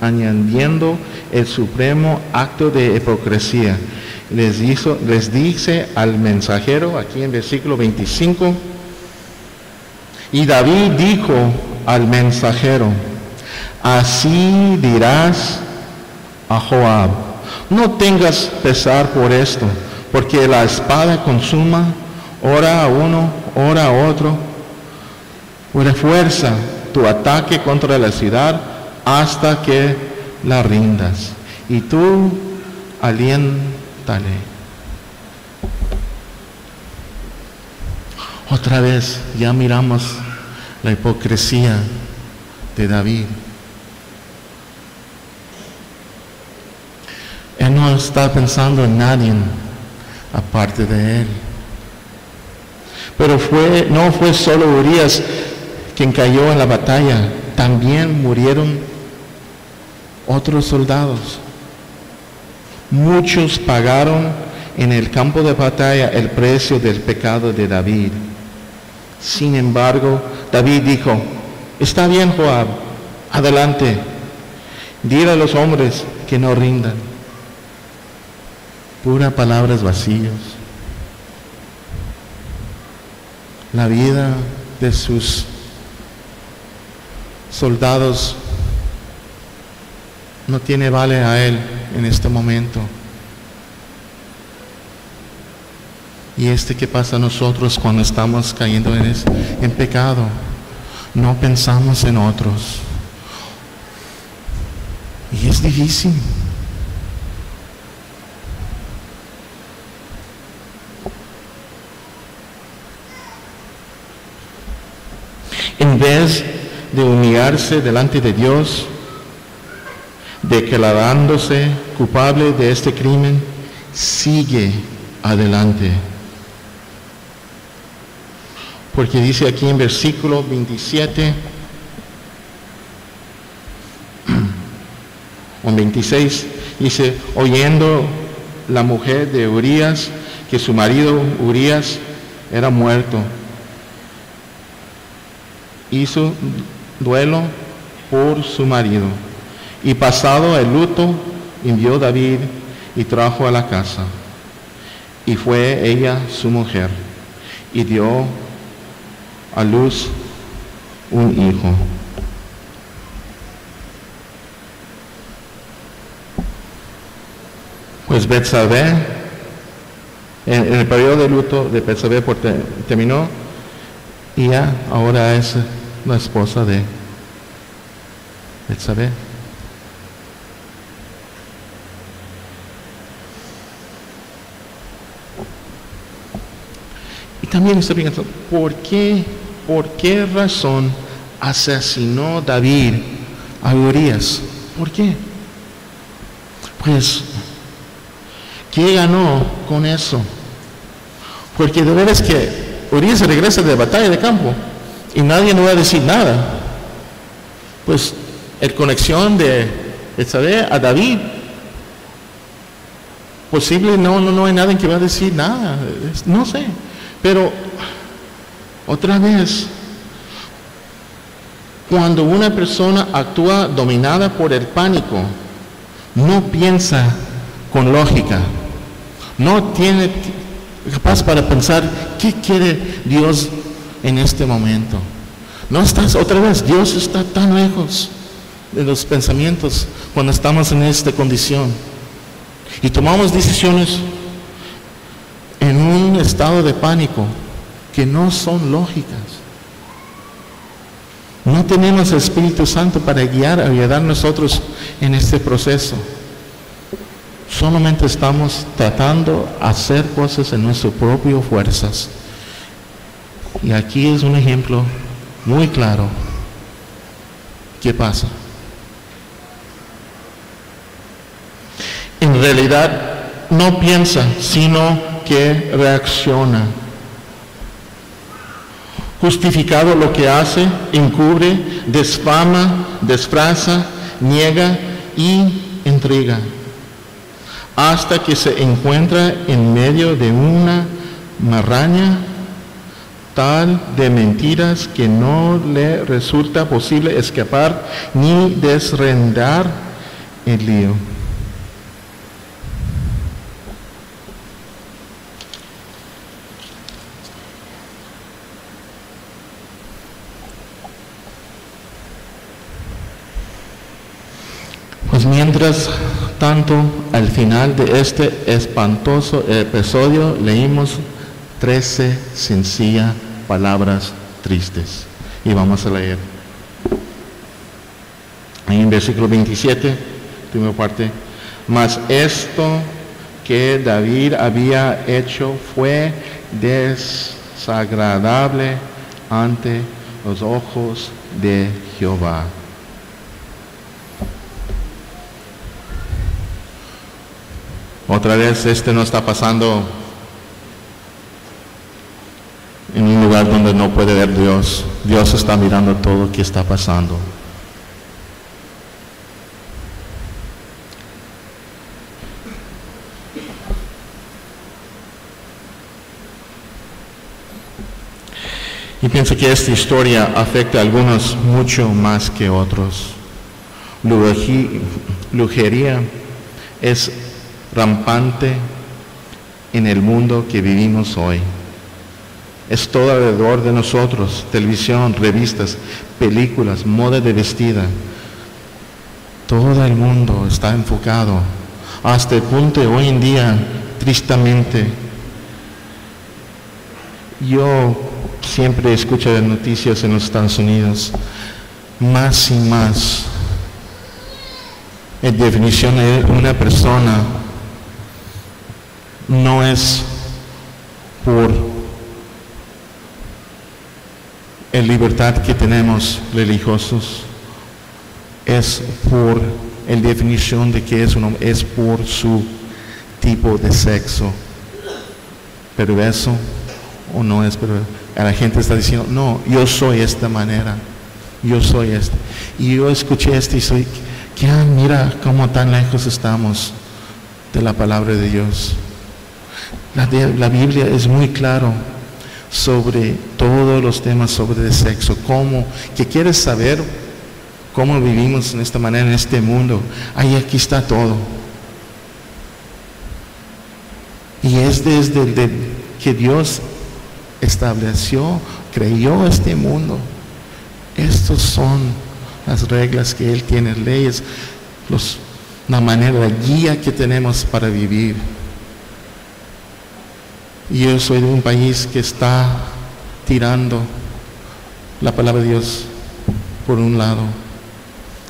añadiendo el supremo acto de hipocresía. Les dice al mensajero, aquí en versículo 25, y David dijo al mensajero, así dirás a Joab, no tengas pesar por esto, porque la espada consuma, ora a uno, ora a otro, refuerza tu ataque contra la ciudad hasta que la rindas, y tú aliéntale. Otra vez ya miramos la hipocresía de David. Él no está pensando en nadie aparte de él. Pero no fue solo Urías quien cayó en la batalla, también murieron otros soldados. Muchos pagaron en el campo de batalla el precio del pecado de David. Sin embargo, David dijo, está bien, Joab, adelante, dile a los hombres que no rindan. Puras palabras vacías. La vida de sus soldados no tiene vale a él en este momento. Y ¿qué pasa a nosotros cuando estamos cayendo en pecado? No pensamos en otros. Y es difícil. En vez de humillarse delante de Dios, declarándose culpable de este crimen, sigue adelante. Porque dice aquí en versículo 27 o 26, dice, oyendo la mujer de Urías que su marido Urías era muerto, hizo duelo por su marido, y pasado el luto envió David y trajo a la casa, y fue ella su mujer, y dio a luz un hijo. Pues Betsabé, en el periodo de luto de Betsabé terminó, y ya ahora es la esposa de Betsabé. Y también estoy pensando, ¿por qué razón asesinó David a Urías? ¿Por qué? Pues, ¿qué ganó con eso? Porque de veras que Urías regresa de batalla de campo y nadie no va a decir nada. Pues, la conexión de Betsabé a David, posible no hay nadie que va a decir nada, no sé. Pero, otra vez, cuando una persona actúa dominada por el pánico, no piensa con lógica, no tiene capaz para pensar qué quiere Dios en este momento. No estás, otra vez, Dios está tan lejos de los pensamientos cuando estamos en esta condición y tomamos decisiones en un estado de pánico que no son lógicas. No tenemos el Espíritu Santo para guiar, ayudar a nosotros en este proceso. Solamente estamos tratando de hacer cosas en nuestras propias fuerzas. Y aquí es un ejemplo muy claro. ¿Qué pasa? En realidad no piensa, sino que reacciona. Justificado lo que hace, encubre, desfama, disfraza, niega y entrega, hasta que se encuentra en medio de una maraña tal de mentiras que no le resulta posible escapar ni desenredar el lío. Pues mientras tanto, al final de este espantoso episodio, leímos 13 sencillas palabras tristes. Y vamos a leer. Ahí en versículo 27, primera parte. Mas esto que David había hecho fue desagradable ante los ojos de Jehová. Otra vez, no está pasando en un lugar donde no puede ver Dios. Dios está mirando todo lo que está pasando. Y pienso que esta historia afecta a algunos mucho más que otros. Lujería es rampante en el mundo que vivimos hoy. Es todo alrededor de nosotros: televisión, revistas, películas, moda de vestida. Todo el mundo está enfocado, hasta el punto de hoy en día, tristemente, yo siempre escucho las noticias en los Estados Unidos, más y más, en definición de una persona no es por la libertad que tenemos religiosos es por la definición de qué es un hombre, es por su tipo de sexo. Pero eso o no es, pero la gente está diciendo, no, yo soy esta manera, yo soy este. Y yo escuché esto y soy, mira cómo tan lejos estamos de la palabra de Dios. La Biblia es muy claro sobre todos los temas sobre el sexo, que quieres saber cómo vivimos en esta manera, en este mundo. Ahí aquí está todo. Y es desde que Dios estableció, creyó este mundo. Estas son las reglas que Él tiene, leyes, la manera, la guía que tenemos para vivir. Y yo soy de un país que está tirando la palabra de Dios por un lado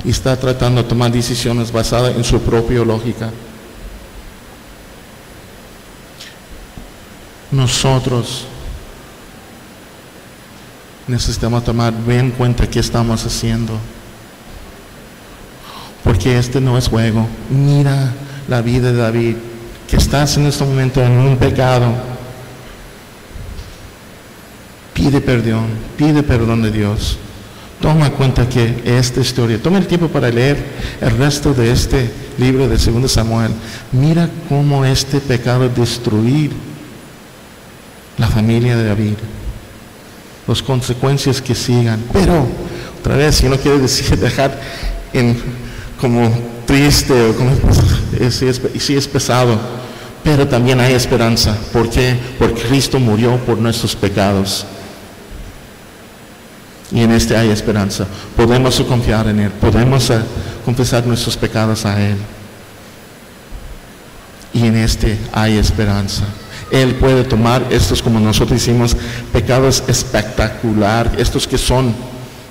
y está tratando de tomar decisiones basadas en su propia lógica. Nosotros necesitamos tomar bien en cuenta qué estamos haciendo, porque este no es juego. Mira la vida de David, que estás en este momento en un pecado. Pide perdón de Dios. Toma cuenta que esta historia, toma el tiempo para leer el resto de este libro de 2 Samuel. Mira cómo este pecado destruir la familia de David, las consecuencias que sigan. Pero, otra vez, yo no quiero decir dejar como triste o como sí es pesado, pero también hay esperanza. ¿Por qué? Porque Cristo murió por nuestros pecados. Y en este hay esperanza. Podemos confiar en Él. Podemos confesar nuestros pecados a Él. Y en este hay esperanza. Él puede tomar estos, como nosotros hicimos, pecados espectacular. Estos que son,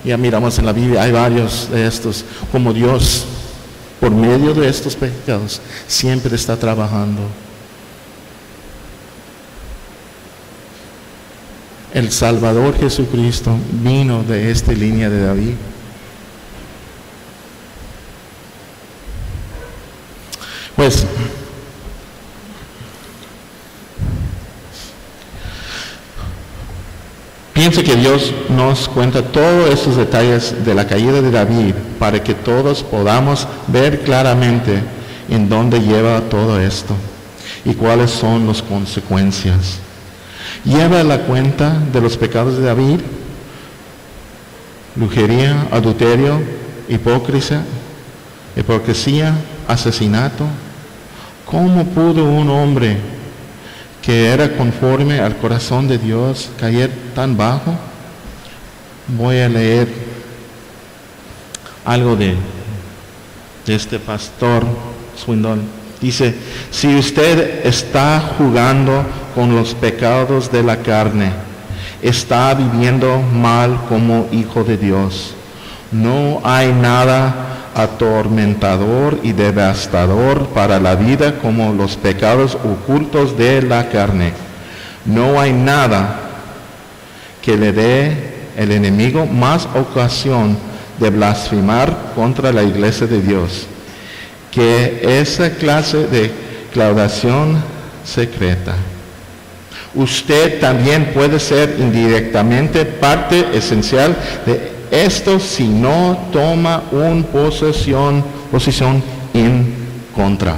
ya miramos en la Biblia, hay varios de estos. Como Dios, por medio de estos pecados, siempre está trabajando. El Salvador Jesucristo vino de esta línea de David. Pues, pienso que Dios nos cuenta todos estos detalles de la caída de David para que todos podamos ver claramente en dónde lleva todo esto y cuáles son las consecuencias. Lleva la cuenta de los pecados de David: lujuria, adulterio, hipocresía, asesinato. ¿Cómo pudo un hombre que era conforme al corazón de Dios caer tan bajo? Voy a leer algo de este pastor Swindoll. Dice: si usted está jugando con los pecados de la carne, está viviendo mal como hijo de Dios. No hay nada atormentador y devastador para la vida como los pecados ocultos de la carne. No hay nada que le dé el enemigo más ocasión de blasfemar contra la iglesia de Dios que esa clase de claudación secreta. Usted también puede ser indirectamente parte esencial de esto si no toma una posición en contra.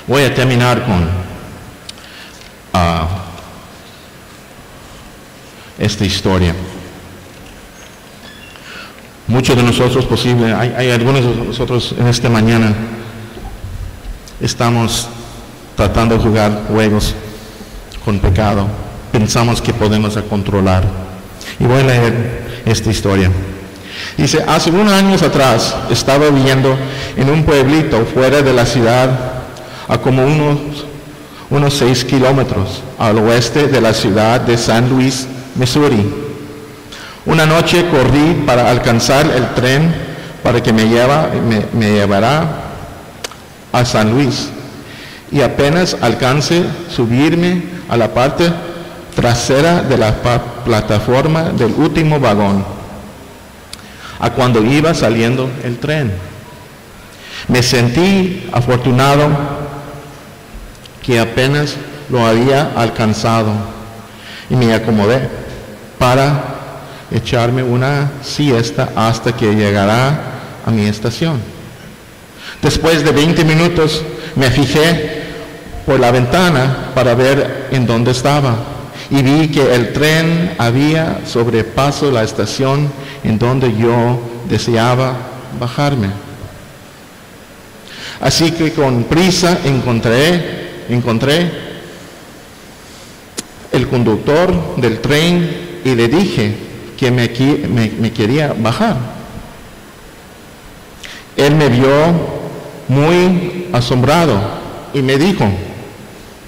Voy a terminar con esta historia. Muchos de nosotros hay algunos de nosotros en esta mañana estamos tratando de jugar juegos con pecado. Pensamos que podemos controlar. Y voy a leer esta historia. Dice: hace unos años atrás estaba viviendo en un pueblito fuera de la ciudad, a como unos 6 kilómetros al oeste de la ciudad de San Luis, Missouri. Una noche corrí para alcanzar el tren para que me llevara a San Luis, y apenas alcancé subirme a la parte trasera de la plataforma del último vagón, a cuando iba saliendo el tren. Me sentí afortunado que apenas lo había alcanzado y me acomodé para echarme una siesta hasta que llegara a mi estación. Después de 20 minutos me fijé por la ventana para ver en dónde estaba y vi que el tren había sobrepasado la estación en donde yo deseaba bajarme. Así que con prisa encontré el conductor del tren y le dije que me quería bajar. Él me vio muy asombrado y me dijo,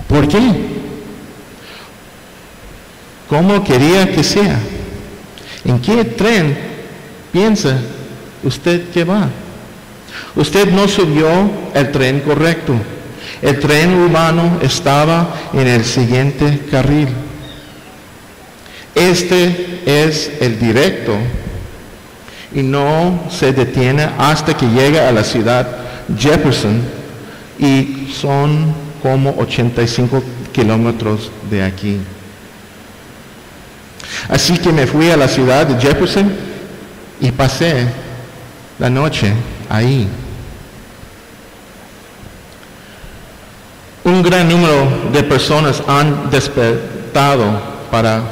¿por qué? ¿Cómo quería que sea? ¿En qué tren piensa usted que va? Usted no subió el tren correcto. El tren urbano estaba en el siguiente carril. Este es el directo y no se detiene hasta que llega a la ciudad Jefferson y son como 85 kilómetros de aquí. Así que me fui a la ciudad de Jefferson y pasé la noche ahí. Un gran número de personas han despertado para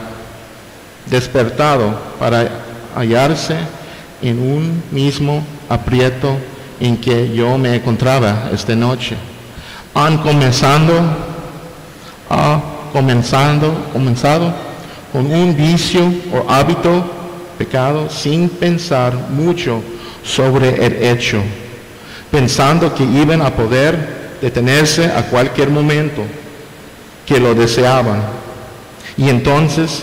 hallarse en un mismo aprieto en que yo me encontraba esta noche. Han comenzado con un vicio o hábito, pecado, sin pensar mucho sobre el hecho, pensando que iban a poder detenerse a cualquier momento que lo deseaban, y entonces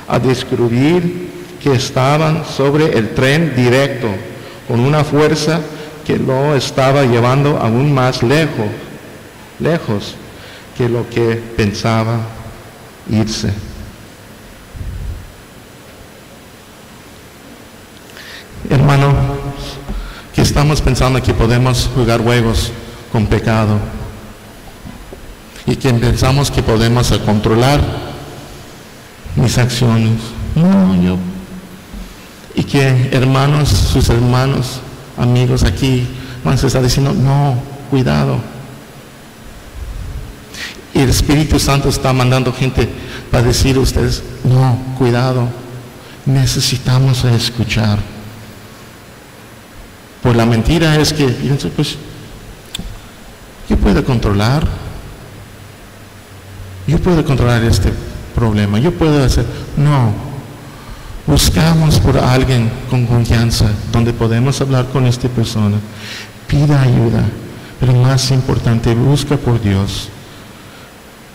a descubrir que estaban sobre el tren directo con una fuerza que lo estaba llevando aún más lejos que lo que pensaba irse. Hermano, que estamos pensando que podemos jugar juegos con pecado y que pensamos que podemos controlar mis acciones. Y que sus hermanos, amigos aquí van a estar diciendo, no, cuidado. Y el Espíritu Santo está mandando gente para decir a ustedes, no, cuidado, necesitamos escuchar. Pues la mentira es que, pues, yo puedo controlar este problema, yo puedo hacer, no, buscamos por alguien con confianza, donde podemos hablar con esta persona, pida ayuda, pero más importante, busca por Dios,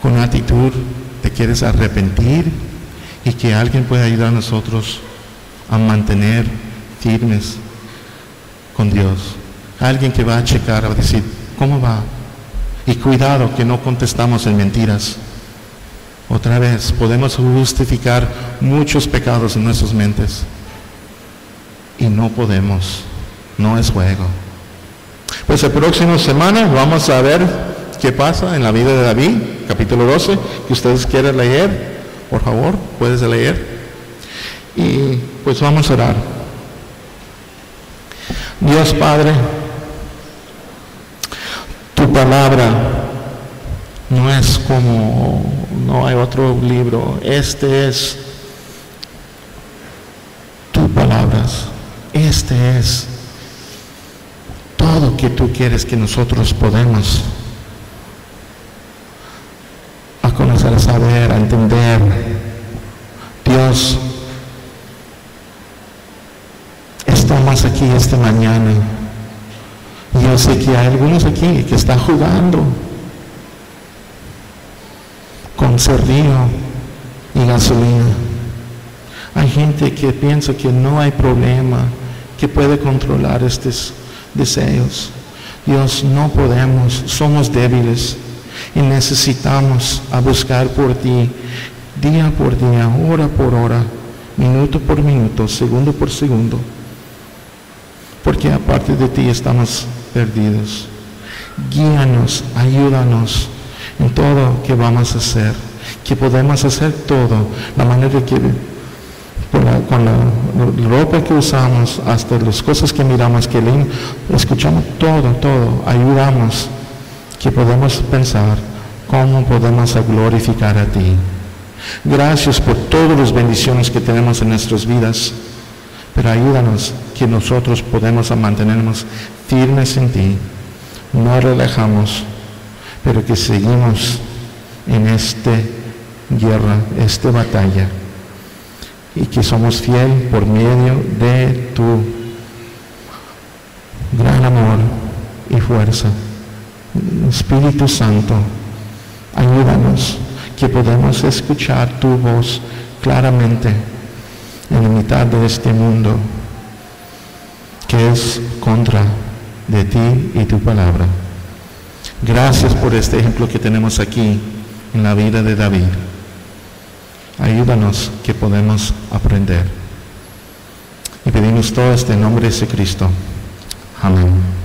con actitud de quieres arrepentir y que alguien pueda ayudar a nosotros a mantener firmes con Dios. Alguien que va a checar, a decir, ¿cómo va? Y cuidado que no contestamos en mentiras. Otra vez, podemos justificar muchos pecados en nuestras mentes. Y no podemos. No es juego. Pues la próxima semana vamos a ver qué pasa en la vida de David, capítulo 12, que ustedes quieran leer. Por favor, puedes leer. Y pues vamos a orar. Dios Padre, tu palabra no es no hay otro libro. Este es tu palabras. Este es todo que tú quieres que nosotros podamos a conocer, a saber, a entender. Dios, estamos aquí esta mañana. Yo sé que hay algunos aquí que están jugando con cerrillo y gasolina. Hay gente que piensa que no hay problema, que puede controlar estos deseos. Dios, no podemos, somos débiles y necesitamos a buscar por ti. día por día, hora por hora, minuto por minuto, segundo por segundo, porque aparte de ti estamos perdidos. Guíanos, ayúdanos en todo que vamos a hacer, que podemos hacer todo, la manera que con la ropa que usamos, hasta las cosas que miramos, que leemos, escuchamos todo, ayudamos, que podemos pensar cómo podemos glorificar a ti. Gracias por todas las bendiciones que tenemos en nuestras vidas, pero ayúdanos que nosotros podemos mantenernos firmes en ti, no relajamos, pero que seguimos en esta guerra, esta batalla, y que somos fieles por medio de tu gran amor y fuerza. Espíritu Santo, ayúdanos que podamos escuchar tu voz claramente en la mitad de este mundo que es contra de ti y tu palabra. Gracias por este ejemplo que tenemos aquí en la vida de David. Ayúdanos que podemos aprender. Y pedimos todo esto en nombre de Jesucristo. Amén.